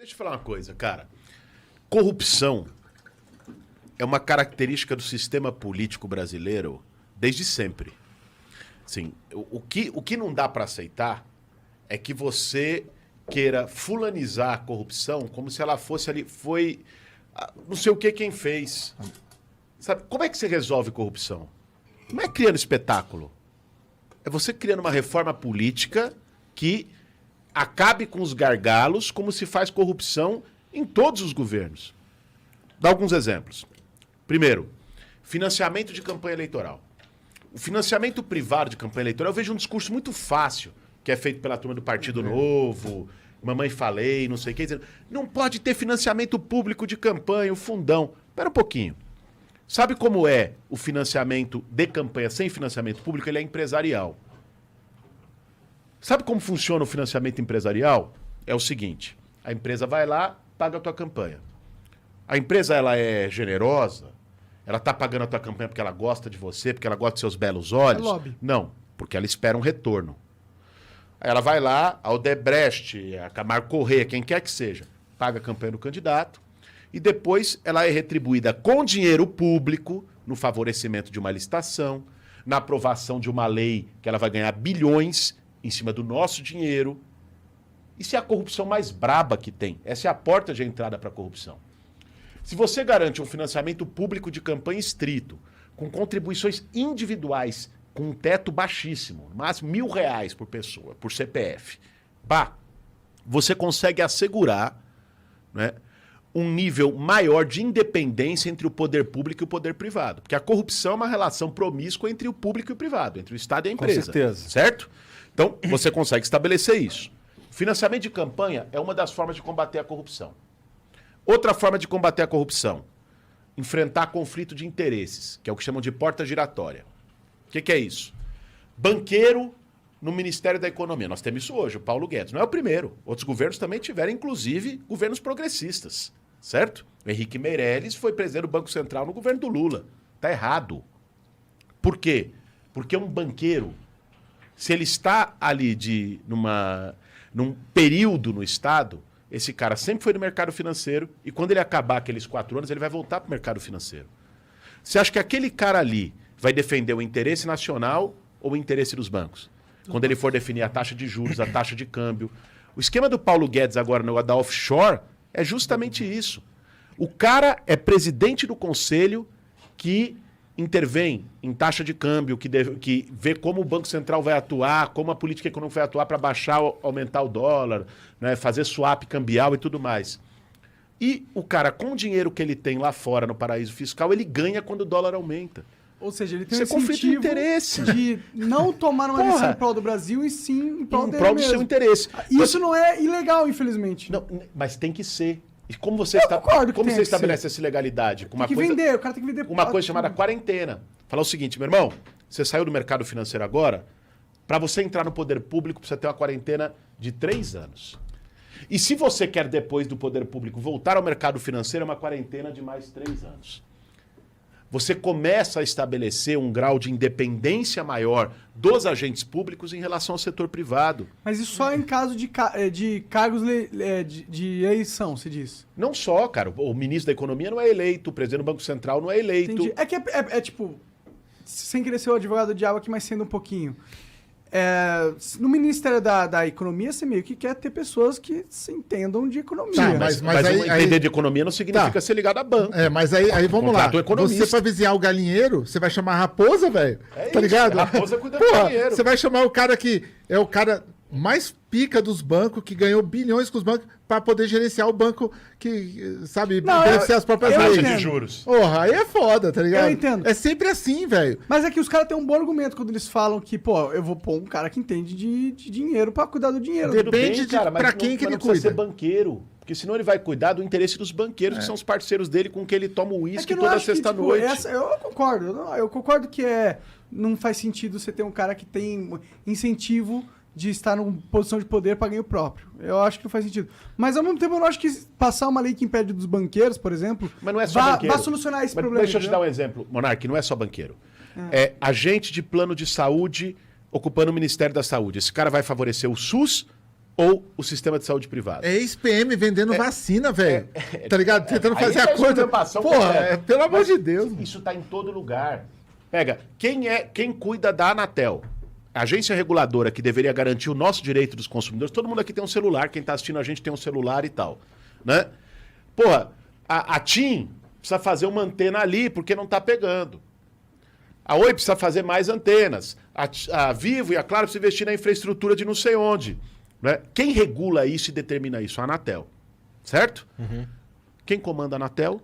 Deixa eu falar uma coisa, cara. Corrupção é uma característica do sistema político brasileiro desde sempre. Assim, o que não dá para aceitar é que você queira fulanizar a corrupção como se ela fosse ali, foi não sei o que quem fez. Sabe, como é que você resolve corrupção? Não é criando espetáculo. É você criando uma reforma política que acabe com os gargalos, como se faz corrupção em todos os governos. Dá alguns exemplos. Primeiro, financiamento de campanha eleitoral. O financiamento privado de campanha eleitoral, eu vejo um discurso muito fácil, que é feito pela turma do Partido Novo, mamãe falei, não sei o que, dizendo, não pode ter financiamento público de campanha, o fundão. Espera um pouquinho. Sabe como é o financiamento de campanha sem financiamento público? Ele é empresarial. Sabe como funciona o financiamento empresarial? É o seguinte, a empresa vai lá, paga a tua campanha. A empresa, ela é generosa, ela está pagando a tua campanha porque ela gosta de você, porque ela gosta de seus belos olhos? É lobby. Não, porque ela espera um retorno. Aí ela vai lá, a Odebrecht, a Camargo Corrêa, quem quer que seja, paga a campanha do candidato e depois ela é retribuída com dinheiro público no favorecimento de uma licitação, na aprovação de uma lei que ela vai ganhar bilhões em cima do nosso dinheiro. Isso é a corrupção mais braba que tem. Essa é a porta de entrada para a corrupção. Se você garante um financiamento público de campanha estrito, com contribuições individuais, com um teto baixíssimo, no máximo R$1.000 por pessoa, por CPF, você consegue assegurar, né, um nível maior de independência entre o poder público e o poder privado. Porque a corrupção é uma relação promíscua entre o público e o privado, entre o Estado e a empresa. Com certeza. Certo? Então, você consegue estabelecer isso. Financiamento de campanha é uma das formas de combater a corrupção. Outra forma de combater a corrupção, enfrentar conflito de interesses, que é o que chamam de porta giratória. O que é isso? Banqueiro no Ministério da Economia. Nós temos isso hoje, o Paulo Guedes. Não é o primeiro. Outros governos também tiveram, inclusive, governos progressistas. Certo? O Henrique Meirelles foi presidente do Banco Central no governo do Lula. Está errado. Por quê? Porque um banqueiro, se ele está ali num período no Estado, esse cara sempre foi no mercado financeiro e quando ele acabar aqueles 4 anos, ele vai voltar para o mercado financeiro. Você acha que aquele cara ali vai defender o interesse nacional ou o interesse dos bancos? Quando ele for definir a taxa de juros, a taxa de câmbio. O esquema do Paulo Guedes agora no da offshore é justamente isso. O cara é presidente do conselho que intervém em taxa de câmbio, que vê como o Banco Central vai atuar, como a política econômica vai atuar para baixar, aumentar o dólar, né, fazer swap cambial e tudo mais. E o cara, com o dinheiro que ele tem lá fora no paraíso fiscal, ele ganha quando o dólar aumenta. Ou seja, ele tem Isso um é conflito de incentivo interesse. de não tomar uma decisão em prol do Brasil e sim em prol dele do seu mesmo. interesse. Isso não é ilegal, infelizmente. Não, mas tem que ser. E como você, concordo que como tem você que estabelece essa ilegalidade? Com Tem que vender, o cara tem que vender. Uma coisa chamada quarentena. Falar o seguinte, meu irmão, você saiu do mercado financeiro agora, para você entrar no poder público precisa ter uma quarentena de 3 anos. E se você quer depois do poder público voltar ao mercado financeiro, é uma quarentena de mais 3 anos. Você começa a estabelecer um grau de independência maior dos agentes públicos em relação ao setor privado. Mas isso só em caso de cargos de eleição, se diz. Não só, cara. O ministro da Economia não é eleito, o presidente do Banco Central não é eleito. Entendi. É que é tipo, sem querer ser o advogado do diabo aqui, mas sendo um pouquinho. No Ministério da Economia, você meio que quer ter pessoas que se entendam de economia. Tá, Mas aí, entender de economia não significa ser ligado a banco. Mas aí vamos lá. Contrata um economista. Você pra vigiar o galinheiro, você vai chamar a raposa, velho? Tá ligado? A raposa cuida do galinheiro. Você vai chamar o cara que é o cara mais pica dos bancos, que ganhou bilhões com os bancos, pra poder gerenciar o banco que, sabe, beneficiar as próprias leis. De juros. Porra, aí é foda, tá ligado? Eu entendo. É sempre assim, velho. Mas é que os caras têm um bom argumento quando eles falam que, pô, eu vou pôr um cara que entende de dinheiro pra cuidar do dinheiro. Depende de cara, mas pra quem que ele não precisa cuida. ser banqueiro. Porque senão ele vai cuidar do interesse dos banqueiros, que são os parceiros dele com quem ele toma o uísque toda sexta-noite. Eu concordo. Eu concordo que não faz sentido você ter um cara que tem incentivo de estar numa posição de poder para ganho próprio. Eu acho que não faz sentido. Mas, ao mesmo tempo, eu não acho que passar uma lei que impede dos banqueiros, por exemplo, mas não é só banqueiro. Vai solucionar esse problema. Deixa eu te dar um exemplo, Monark, não é só banqueiro. É agente de plano de saúde ocupando o Ministério da Saúde. Esse cara vai favorecer o SUS ou o sistema de saúde privado. É ex-PM vendendo vacina, velho. Tá ligado? Tentando Aí fazer tá a coisa. esculhambação Porra, completa. pelo amor Mas de Deus. Isso tá em todo lugar. Pega, quem cuida da Anatel? A agência reguladora que deveria garantir o nosso direito dos consumidores. Todo mundo aqui tem um celular, quem tá assistindo a gente tem um celular e tal, né? Porra, a TIM precisa fazer uma antena ali porque não tá pegando. A Oi precisa fazer mais antenas. A Vivo e a Claro precisam investir na infraestrutura de não sei onde. Né? Quem regula isso e determina isso? A Anatel. Certo? Quem comanda a Anatel?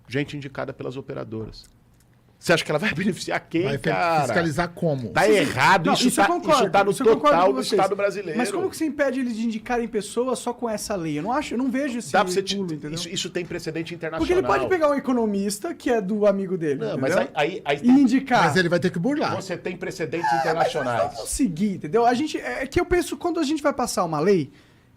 Gente indicada pelas operadoras. Você acha que ela vai beneficiar quem, Vai cara? fiscalizar como? Tá errado. Não, Isso isso eu concordo, tá no isso eu concordo total com do vocês. Estado brasileiro. Mas como que você impede eles de indicarem pessoas só com essa lei? Eu não vejo esse Dá pra você pulo, entendeu? isso tem precedente internacional. Porque ele pode pegar um economista, que é do amigo dele, Não, mas entendeu? aí e indicar. Mas ele vai ter que burlar. você tem precedentes internacionais. Vamos seguir, entendeu? É que eu penso, quando a gente vai passar uma lei,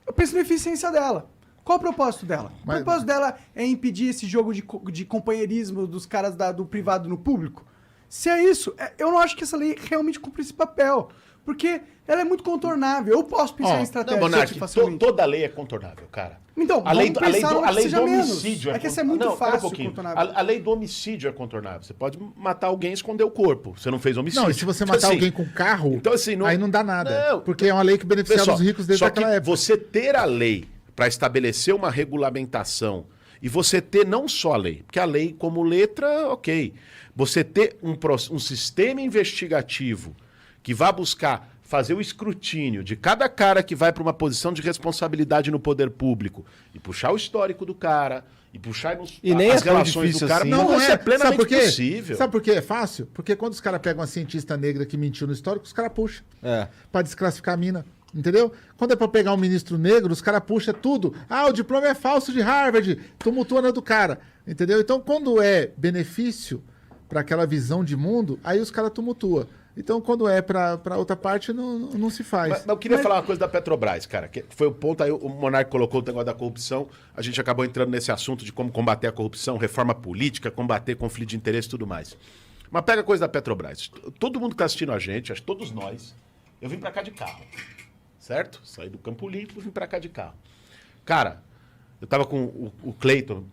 eu penso na eficiência dela. Qual o propósito dela? Mas- O propósito dela é impedir esse jogo de companheirismo dos caras do privado no público? Se é isso, eu não acho que essa lei realmente cumpre esse papel. Porque ela é muito contornável. Eu posso pensar em Não, estratégias Monark, facilmente. toda lei é contornável, cara. Então, a lei, vamos pensar numa a que lei seja do menos. homicídio É que essa é muito Não, pera um fácil pouquinho. contornável. A lei do homicídio é contornável. Você pode matar alguém e esconder o corpo. Você não fez homicídio. Não, e se você Então, matar assim, alguém com carro, então, assim, aí não dá nada. Não. Porque é uma lei que beneficiava Pessoal, os ricos desde só aquela que época. você ter a lei para estabelecer uma regulamentação e você ter não só a lei, porque a lei como letra, ok. Você ter um sistema investigativo que vá buscar fazer o escrutínio de cada cara que vai para uma posição de responsabilidade no poder público e puxar o histórico do cara e puxar E nem as é tão relações difícil do cara. assim. Não, isso é Sabe plenamente por quê? possível. Sabe por que é fácil? Porque quando os caras pegam uma cientista negra que mentiu no histórico, os caras puxam. É. Pra desclassificar a mina. Entendeu? Quando é pra pegar um ministro negro, os caras puxam tudo. Ah, o diploma é falso de Harvard. Tumultuando do cara. Entendeu? Então, quando é benefício pra aquela visão de mundo, aí os caras tumultuam. Então, quando é pra outra parte, não se faz. Mas eu queria falar uma coisa da Petrobras, cara, que foi o ponto aí, o Monark colocou o negócio da corrupção, a gente acabou entrando nesse assunto de como combater a corrupção, reforma política, combater conflito de interesse e tudo mais. Mas pega a coisa da Petrobras. Todo mundo que tá assistindo a gente, acho que todos nós, eu vim pra cá de carro, certo? Saí do Campo Limpo, vim pra cá de carro. Cara, eu tava com o Cleiton,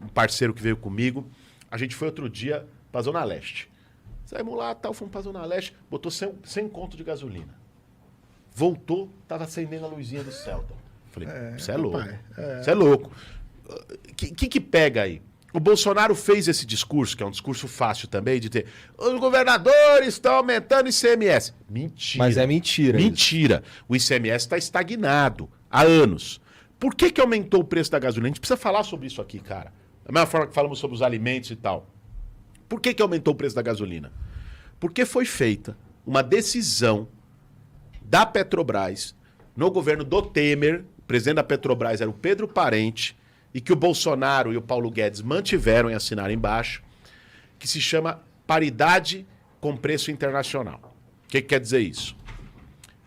um parceiro que veio comigo, a gente foi outro dia pra Zona Leste. Saímos lá, tal, fomos pra Zona Leste, botou 100 conto de gasolina. Voltou, tava acendendo a luzinha do Celta. Falei, você é louco. Você é louco. O que pega aí? O Bolsonaro fez esse discurso, que é um discurso fácil também, de ter os governadores estão aumentando o ICMS. Mentira. Mas é mentira. Mentira. O ICMS está estagnado há anos. Por que aumentou o preço da gasolina? A gente precisa falar sobre isso aqui, cara. Da mesma forma que falamos sobre os alimentos e tal. Por que aumentou o preço da gasolina? Porque foi feita uma decisão da Petrobras, no governo do Temer, o presidente da Petrobras era o Pedro Parente, e que o Bolsonaro e o Paulo Guedes mantiveram e assinaram embaixo, que se chama paridade com preço internacional. O que quer dizer isso?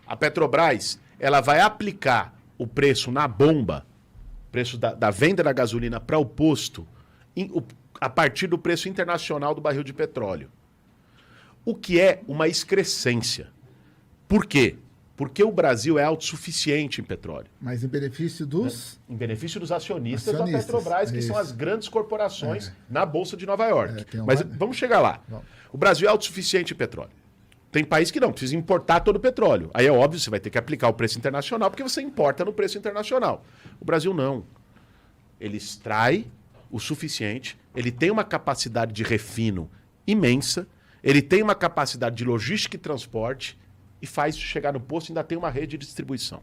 A Petrobras ela vai aplicar o preço na bomba, preço da venda da gasolina para o posto, a partir do preço internacional do barril de petróleo. O que é uma excrescência. Por quê? Porque o Brasil é autossuficiente em petróleo. Mas em benefício dos... Em benefício dos acionistas da Acionistas, Petrobras, que isso. são as grandes corporações na Bolsa de Nova York. tem uma- Mas vamos chegar lá. Vamos. O Brasil é autossuficiente em petróleo. Tem país que não, precisa importar todo o petróleo. Aí é óbvio, você vai ter que aplicar o preço internacional, porque você importa no preço internacional. O Brasil não. Ele extrai o suficiente, ele tem uma capacidade de refino imensa, ele tem uma capacidade de logística e transporte e faz chegar no posto e ainda tem uma rede de distribuição.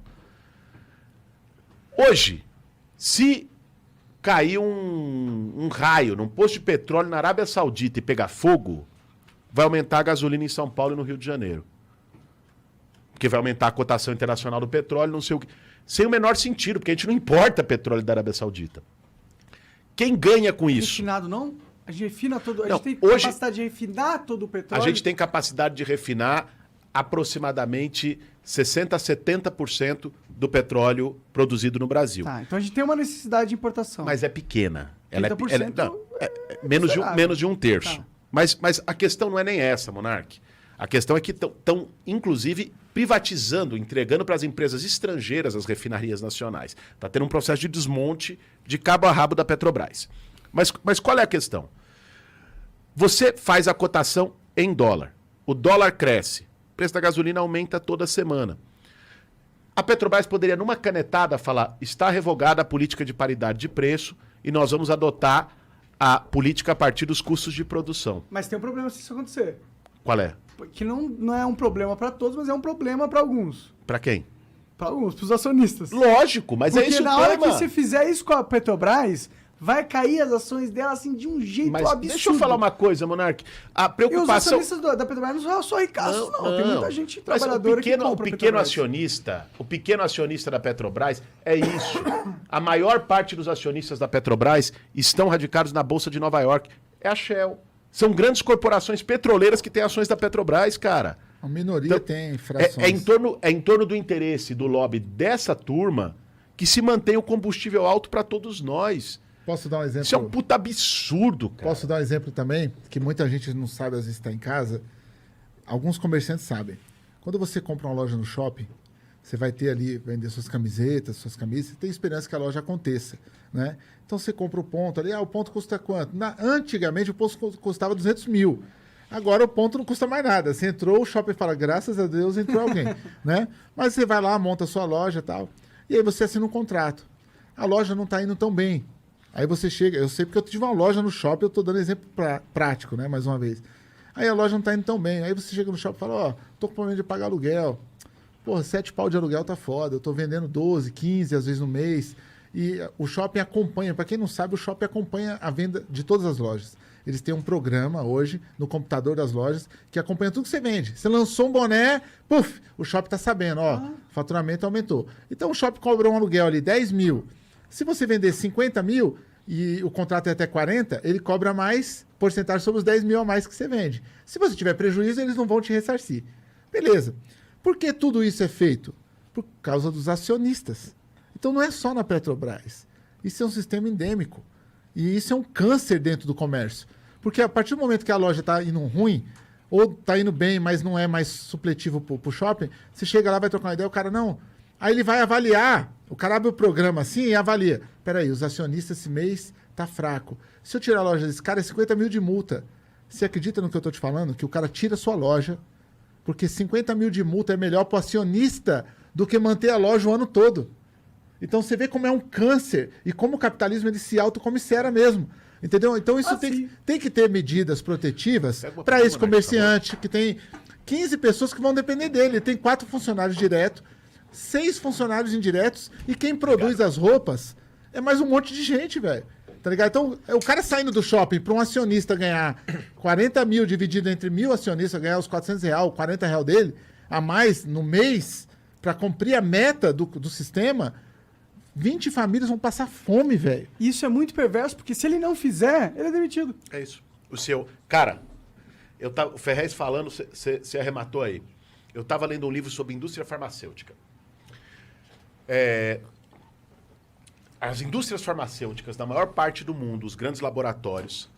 Hoje, se cair um raio num posto de petróleo na Arábia Saudita e pegar fogo, vai aumentar a gasolina em São Paulo e no Rio de Janeiro. Porque vai aumentar a cotação internacional do petróleo, não sei o que. Sem o menor sentido, porque a gente não importa petróleo da Arábia Saudita. Quem ganha com isso? Refinado não? A gente refina todo. A Não, gente tem hoje- capacidade de refinar todo o A petróleo. gente tem capacidade de refinar aproximadamente 60% a 70% do petróleo produzido no Brasil. Tá, então a gente tem uma necessidade de importação. Mas é pequena. Ela é, 30% não, é menos, considerável. menos de um terço. Tá. Mas a questão não é nem essa, Monark. A questão é que estão, inclusive, privatizando, entregando para as empresas estrangeiras as refinarias nacionais. Está tendo um processo de desmonte de cabo a rabo da Petrobras. Mas qual é a questão? Você faz a cotação em dólar. O dólar cresce. O preço da gasolina aumenta toda semana. A Petrobras poderia, numa canetada, falar: está revogada a política de paridade de preço e nós vamos adotar a política a partir dos custos de produção. Mas tem um problema se isso acontecer. Qual é? Que não é um problema para todos, mas é um problema para alguns. Para quem? Para alguns, para os acionistas. Lógico, mas Porque é isso na hora tema. que você fizer isso com a Petrobras, vai cair as ações dela assim de um jeito Mas absurdo. deixa eu falar uma coisa, Monark. A E os preocupação... acionistas da Petrobras não são só ricaços, não. Tem muita gente Mas trabalhadora que compra o pequeno Petrobras. acionista, o pequeno acionista da Petrobras é isso. A maior parte dos acionistas da Petrobras estão radicados na Bolsa de Nova York. É a Shell. São grandes corporações petroleiras que têm ações da Petrobras, cara. A minoria Então, tem frações. É em torno do interesse do lobby dessa turma que se mantém o combustível alto para todos nós. Posso dar um exemplo? Isso é um puta absurdo, cara. Posso dar um exemplo também, que muita gente não sabe, às vezes está em casa. Alguns comerciantes sabem. Quando você compra uma loja no shopping, você vai ter ali, vender suas camisetas, suas camisas, você tem esperança que a loja aconteça, né? Então você compra o ponto ali, o ponto custa quanto? Antigamente o ponto custava 200 mil. Agora o ponto não custa mais nada. Você entrou, o shopping fala: graças a Deus entrou alguém, né? Mas você vai lá, monta a sua loja e tal, e aí você assina um contrato. A loja não está indo tão bem. Aí você chega, eu sei porque eu tive uma loja no shopping, eu estou dando exemplo prático, né, mais uma vez. Aí a loja não está indo tão bem. Aí você chega no shopping e fala: ó, tô com problema de pagar aluguel. Porra, 7 pau de aluguel tá foda. Eu tô vendendo 12, 15, às vezes no mês. E o shopping acompanha, para quem não sabe, o shopping acompanha a venda de todas as lojas. Eles têm um programa hoje no computador das lojas que acompanha tudo que você vende. Você lançou um boné, puf, o shopping tá sabendo, ó, o faturamento aumentou. Então o shopping cobra um aluguel ali, 10 mil. Se você vender 50 mil e o contrato é até 40, ele cobra mais porcentagem sobre os 10 mil a mais que você vende. Se você tiver prejuízo, eles não vão te ressarcir. Beleza. Por que tudo isso é feito? Por causa dos acionistas. Então não é só na Petrobras. Isso é um sistema endêmico. E isso é um câncer dentro do comércio. Porque a partir do momento que a loja está indo ruim, ou está indo bem, mas não é mais supletivo para o shopping, você chega lá, vai trocar uma ideia, o cara não. Aí ele vai avaliar. O cara abre o programa assim e avalia. Peraí, os acionistas esse mês tá fraco. Se eu tirar a loja desse cara, é 50 mil de multa. Você acredita no que eu estou te falando? Que o cara tira a sua loja, porque 50 mil de multa é melhor para o acionista do que manter a loja o ano todo. Então você vê como é um câncer e como o capitalismo ele se autocomissera mesmo. Entendeu? Então isso tem que ter medidas protetivas para esse comerciante que tem 15 pessoas que vão depender dele. Ele tem 4 funcionários diretos, 6 funcionários indiretos e quem produz as roupas é mais um monte de gente, velho. Tá ligado? Então, o cara saindo do shopping para um acionista ganhar 40 mil dividido entre 1.000 acionistas, ganhar os 400 reais, 40 reais dele, a mais no mês, para cumprir a meta do sistema, 20 famílias vão passar fome, velho. Isso é muito perverso, porque se ele não fizer, ele é demitido. É isso. O seu... Cara, o Ferrez falando, você arrematou aí. Eu estava lendo um livro sobre indústria farmacêutica. As indústrias farmacêuticas, na maior parte do mundo, os grandes laboratórios,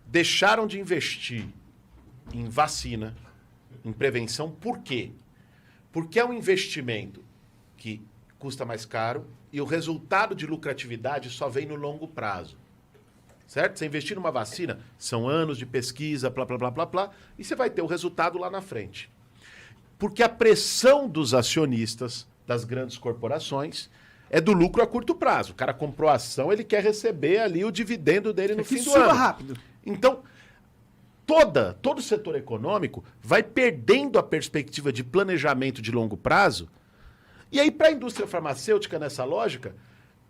deixaram de investir em vacina, em prevenção. Por quê? Porque é um investimento que custa mais caro e o resultado de lucratividade só vem no longo prazo. Certo? Você investir numa vacina, são anos de pesquisa, blá, blá, blá, blá, blá, e você vai ter o resultado lá na frente. Porque a pressão dos acionistas das grandes corporações é do lucro a curto prazo. O cara comprou a ação, ele quer receber ali o dividendo dele no fim do ano. Rápido. Então, todo o setor econômico vai perdendo a perspectiva de planejamento de longo prazo. E aí, para a indústria farmacêutica, nessa lógica,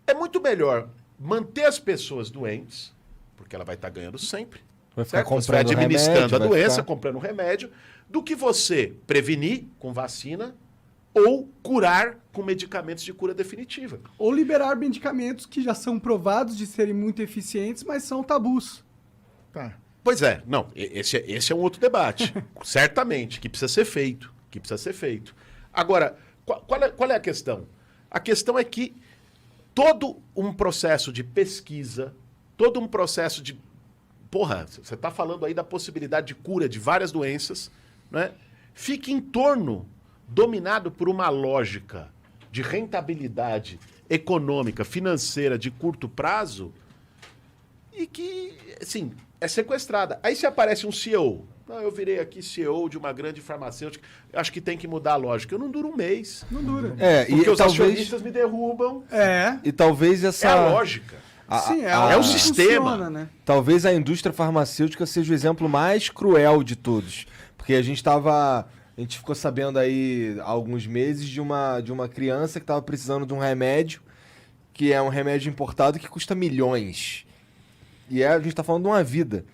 é muito melhor manter as pessoas doentes, porque ela vai estar ganhando sempre. Certo? Você vai administrando a doença, comprando remédio, do que você prevenir com vacina ou curar com medicamentos de cura definitiva. Ou liberar medicamentos que já são provados de serem muito eficientes, mas são tabus. Tá. Pois é, não, esse é um outro debate. Certamente, que precisa ser feito. Agora, qual é a questão? A questão é que todo um processo de pesquisa, todo um processo de... Porra, você está falando aí da possibilidade de cura de várias doenças, né? fique em torno, dominado por uma lógica de rentabilidade econômica, financeira, de curto prazo, e que, assim, é sequestrada. Aí se aparece um CEO, eu virei aqui CEO de uma grande farmacêutica, acho que tem que mudar a lógica. Eu não duro um mês. Não dura. Porque os talvez, acionistas me derrubam. É. e talvez essa... É a lógica. Sim, é o que sistema. funciona, né? Talvez a indústria farmacêutica seja o exemplo mais cruel de todos. Porque a gente ficou sabendo aí há alguns meses de uma criança que estava precisando de um remédio, que é um remédio importado que custa milhões. E a gente está falando de uma vida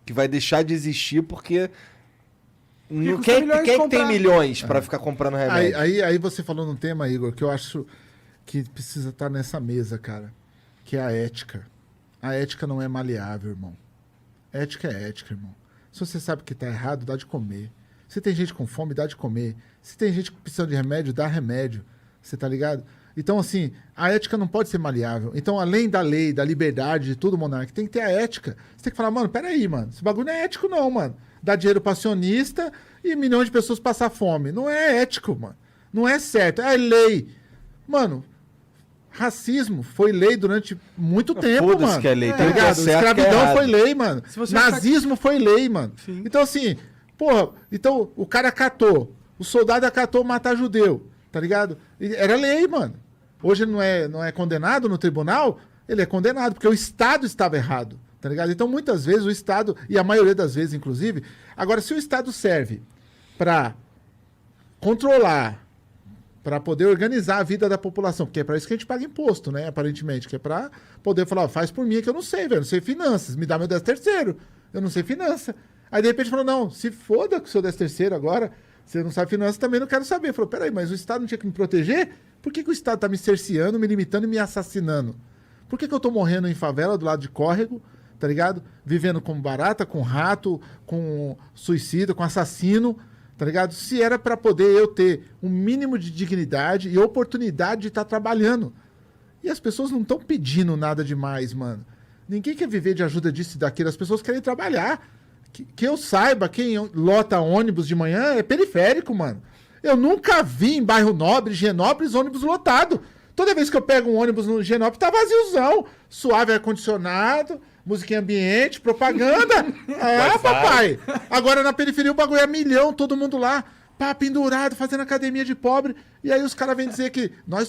que vai deixar de existir porque... custa milhões Quem comprar. tem milhões para ficar comprando remédio? Aí você falou num tema, Igor, que eu acho que precisa estar nessa mesa, cara, que é a ética. A ética não é maleável, irmão. Ética é ética, irmão. Se você sabe que tá errado, dá de comer. Se tem gente com fome, dá de comer. Se tem gente precisando de remédio, dá remédio. Você tá ligado? Então, assim, a ética não pode ser maleável. Então, além da lei, da liberdade, de tudo, monarca, tem que ter a ética. Você tem que falar, mano, peraí, mano, esse bagulho não é ético não, mano. Dar dinheiro pra acionista e milhões de pessoas passar fome. Não é ético, mano. Não é certo. É lei. Mano, racismo foi lei durante muito tempo, Foda-se mano. que é lei. Tá Tem o que é ligado? certo, que é Escravidão errado. foi lei, mano. Se você Nazismo foi lei, mano. Sim. Então, assim, porra, então o cara acatou. O soldado acatou matar judeu, tá ligado? E era lei, mano. Hoje ele não é condenado no tribunal, ele é condenado, porque o Estado estava errado, tá ligado? Então, muitas vezes, o Estado, e a maioria das vezes, inclusive, agora, se o Estado serve para controlar, para poder organizar a vida da população, porque é para isso que a gente paga imposto, né? Aparentemente, que é para poder falar, ó, faz por mim que eu não sei, velho, não sei finanças, me dá meu 13º, eu não sei finança. Aí, de repente, falou, não, se foda com o seu 13º agora, você não sabe finanças, também não quero saber. Falou, peraí, mas o Estado não tinha que me proteger? Por que o Estado tá me cerceando, me limitando e me assassinando? Por que eu tô morrendo em favela, do lado de córrego, tá ligado? Vivendo com barata, com rato, com suicida, com assassino, tá ligado? Se era para poder eu ter um mínimo de dignidade e oportunidade de estar trabalhando. E as pessoas não estão pedindo nada demais, mano. Ninguém quer viver de ajuda disso e daquilo. As pessoas querem trabalhar. Que eu saiba, quem lota ônibus de manhã é periférico, mano. Eu nunca vi em bairro Nobre, Genópolis, ônibus lotado. Toda vez que eu pego um ônibus no Genópolis, tá vaziozão. Suave ar-condicionado, musiquinha ambiente, propaganda. Ah, papai. Agora na periferia o bagulho é milhão, todo mundo lá, pá, pendurado, fazendo academia de pobre. E aí os caras vêm dizer que nós